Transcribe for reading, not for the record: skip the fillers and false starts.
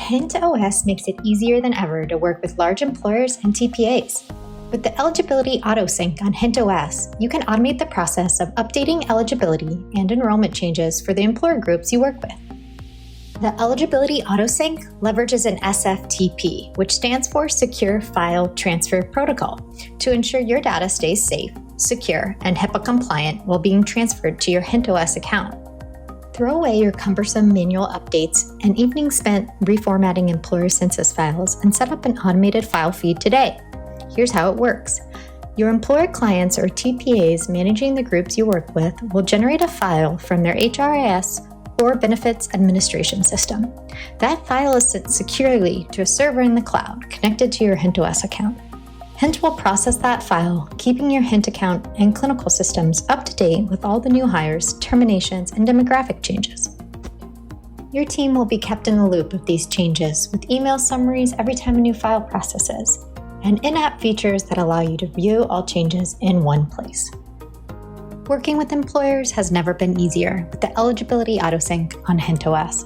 Hint OS makes it easier than ever to work with large employers and TPAs. With the Eligibility AutoSync on Hint OS, you can automate the process of updating eligibility and enrollment changes for the employer groups you work with. The Eligibility AutoSync leverages an SFTP, which stands for Secure File Transfer Protocol, to ensure your data stays safe, secure, and HIPAA compliant while being transferred to your Hint OS account. Throw away your cumbersome manual updates and evenings spent reformatting employer census files and set up an automated file feed today. Here's how it works. Your employer clients or TPAs managing the groups you work with will generate a file from their HRIS or benefits administration system. That file is sent securely to a server in the cloud connected to your Hint OS account. Hint will process that file, keeping your Hint account and clinical systems up to date with all the new hires, terminations, and demographic changes. Your team will be kept in the loop of these changes with email summaries every time a new file processes, and in-app features that allow you to view all changes in one place. Working with employers has never been easier with the Eligibility AutoSync on Hint OS.